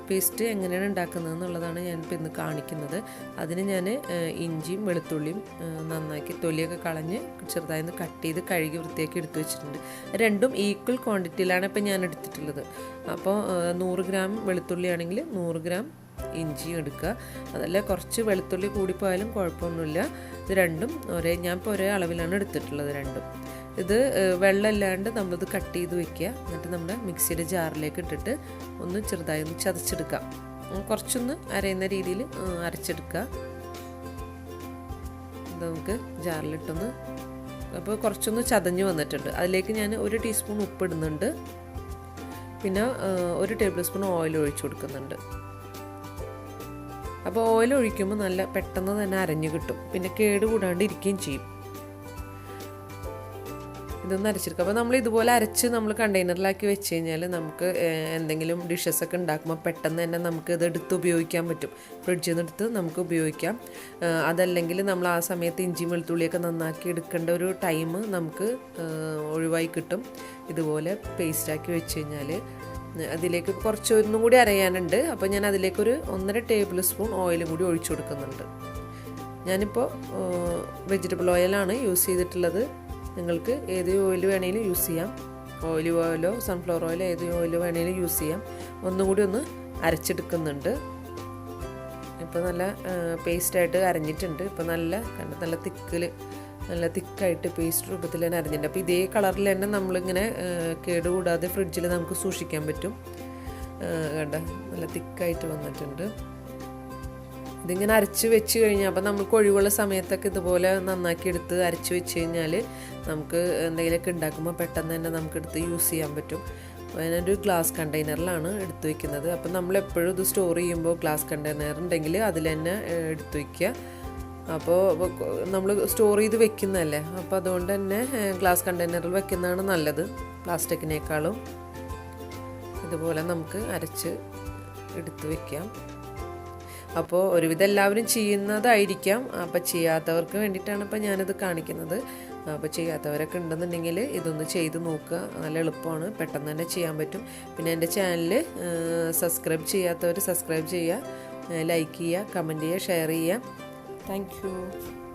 Paste എങ്ങനെയാണ് ഉണ്ടാക്കുന്നത് എന്നുള്ളതാണ് ഞാനിപ്പോൾ ഇന്ന് കാണിക്കുന്നത്. അതിന് ഞാൻ ഇഞ്ചിയും വെളുത്തുള്ളിയും നന്നാക്കി തൊലിയൊക്കെ കളഞ്ഞ് ചെറുതായി ഒന്ന് കട്ട് ചെയ്ത് കഴുകി വൃത്തിയാക്കി എടുത്തു വെച്ചിട്ടുണ്ട്. രണ്ടും ഈക്വൽ ക്വാണ്ടിറ്റിയിലാണ് ഇപ്പോൾ ഞാൻ എടുത്തിട്ടുള്ളത്. അപ്പോൾ 100 ഗ്രാം വെളുത്തുള്ളി ആണെങ്കിൽ 100 ഗ്രാം ഇഞ്ചിയും എടുക്കുക. അതല്ല കുറച്ച് വെളുത്തുള്ളി കൂടിപ്പോയാലും കുഴപ്പമൊന്നുമില്ല. ഇത് രണ്ടും ഞാനിപ്പോൾ ഒരേ അളവിലാണ് എടുത്തിട്ടുള്ളത് രണ്ടും. ഇത് വെള്ളമില്ലാണ്ട് നമ്മളിത് കട്ട് ചെയ്ത് വെക്കുക. എന്നിട്ട് നമ്മുടെ മിക്സിയുടെ ജാറിലേക്ക് ഇട്ടിട്ട് ഒന്ന് ചെറുതായി ഒന്ന് ചതച്ചെടുക്കാം. കുറച്ചൊന്ന് അരയുന്ന രീതിയിൽ അരച്ചെടുക്കുക. ഇത് നമുക്ക് ജാറിലിട്ടൊന്ന് അപ്പോൾ കുറച്ചൊന്ന് ചതഞ്ഞ് വന്നിട്ടുണ്ട്. അതിലേക്ക് ഞാൻ 1 ടീസ്പൂൺ ഉപ്പ് ഇടുന്നുണ്ട്. പിന്നെ 1 ടേബിൾ സ്പൂൺ ഓയിൽ ഒഴിച്ചു കൊടുക്കുന്നുണ്ട്. അപ്പോൾ ഓയിൽ ഒഴിക്കുമ്പോൾ നല്ല പെട്ടെന്ന് തന്നെ അരഞ്ഞു കിട്ടും. പിന്നെ കേട് കൂടാണ്ട് ഇരിക്കുകയും ചെയ്യും. ഇതൊന്ന് അരച്ചെടുക്കുക. അപ്പോൾ നമ്മൾ ഇതുപോലെ അരച്ച് നമ്മൾ കണ്ടെയ്നറിലാക്കി വെച്ച് കഴിഞ്ഞാൽ നമുക്ക് എന്തെങ്കിലും ഡിഷസൊക്കെ ഉണ്ടാക്കുമ്പോൾ പെട്ടെന്ന് തന്നെ നമുക്ക് ഇത് എടുത്ത് ഉപയോഗിക്കാൻ പറ്റും. ഫ്രിഡ്ജിൽ നിന്ന് എടുത്ത് നമുക്ക് ഉപയോഗിക്കാം. അതല്ലെങ്കിൽ നമ്മൾ ആ സമയത്ത് ഇഞ്ചി വെളുത്തുള്ളിയൊക്കെ നന്നാക്കി എടുക്കേണ്ട ഒരു ടൈം നമുക്ക് ഒഴിവായി കിട്ടും. ഇതുപോലെ പേസ്റ്റാക്കി വെച്ച് കഴിഞ്ഞാൽ അതിലേക്ക് കുറച്ചൊന്നും കൂടി അരയാനുണ്ട്. അപ്പോൾ ഞാൻ അതിലേക്കൊരു 1.5 ടേബിൾ സ്പൂൺ ഓയിലും കൂടി ഒഴിച്ചു കൊടുക്കുന്നുണ്ട്. ഞാനിപ്പോൾ വെജിറ്റബിൾ ഓയിലാണ് യൂസ് ചെയ്തിട്ടുള്ളത്. നിങ്ങൾക്ക് ഏത് ഓയിൽ വേണമെങ്കിലും യൂസ് ചെയ്യാം. ഓലിവ് ഓയിലോ സൺഫ്ലവർ ഓയിലോ ഏത് ഓയിൽ വേണമെങ്കിലും യൂസ് ചെയ്യാം. ഒന്നുകൂടി ഒന്ന് അരച്ചെടുക്കുന്നുണ്ട്. ഇപ്പോൾ നല്ല പേസ്റ്റായിട്ട് അരഞ്ഞിട്ടുണ്ട്. ഇപ്പോൾ നല്ല തിക്കായിട്ട് പേസ്റ്റ് രൂപത്തിൽ തന്നെ അരഞ്ഞിട്ടുണ്ട്. അപ്പോൾ ഇതേ കളറിൽ തന്നെ നമ്മളിങ്ങനെ കേടുകൂടാതെ ഫ്രിഡ്ജിൽ നമുക്ക് സൂക്ഷിക്കാൻ പറ്റും. കണ്ട നല്ല തിക്കായിട്ട് വന്നിട്ടുണ്ട്. ഇതിങ്ങനെ അരച്ച് വെച്ച് കഴിഞ്ഞാൽ അപ്പോൾ നമുക്ക് ഒഴിവുള്ള സമയത്തൊക്കെ ഇതുപോലെ നന്നാക്കി എടുത്ത് അരച്ച് വെച്ച് കഴിഞ്ഞാൽ നമുക്ക് എന്തെങ്കിലുമൊക്കെ ഉണ്ടാക്കുമ്പോൾ പെട്ടെന്ന് തന്നെ നമുക്കെടുത്ത് യൂസ് ചെയ്യാൻ പറ്റും. ഞാനൊരു ഗ്ലാസ് കണ്ടെയ്നറിലാണ് എടുത്ത് വയ്ക്കുന്നത്. അപ്പോൾ നമ്മളെപ്പോഴും ഇത് സ്റ്റോർ ചെയ്യുമ്പോൾ ഗ്ലാസ് കണ്ടെയ്നർ ഉണ്ടെങ്കിൽ അതിൽ തന്നെ എടുത്ത് വയ്ക്കുക. അപ്പോൾ നമ്മൾ സ്റ്റോർ ചെയ്ത് വെക്കുന്നതല്ലേ, അപ്പോൾ അതുകൊണ്ട് തന്നെ ഗ്ലാസ് കണ്ടെയ്നറിൽ വെക്കുന്നതാണ് നല്ലത് പ്ലാസ്റ്റിക്കിനേക്കാളും. ഇതുപോലെ നമുക്ക് അരച്ച് എടുത്ത് വയ്ക്കാം. അപ്പോൾ ഒരുവിധം എല്ലാവരും ചെയ്യുന്നതായിരിക്കാം. അപ്പോൾ ചെയ്യാത്തവർക്ക് വേണ്ടിയിട്ടാണ് ഇപ്പോൾ ഞാനിത് കാണിക്കുന്നത്. അപ്പോൾ ചെയ്യാത്തവരൊക്കെ ഉണ്ടെന്നുണ്ടെങ്കിൽ ഇതൊന്ന് ചെയ്ത് നോക്കുക. നല്ല എളുപ്പമാണ്, പെട്ടെന്ന് തന്നെ ചെയ്യാൻ പറ്റും. പിന്നെ എൻ്റെ ചാനൽ സബ്സ്ക്രൈബ് ചെയ്യാത്തവർ സബ്സ്ക്രൈബ് ചെയ്യുക, ലൈക്ക് ചെയ്യുക, കമൻറ്റ് ചെയ്യുക, ഷെയർ ചെയ്യുക. Thank you.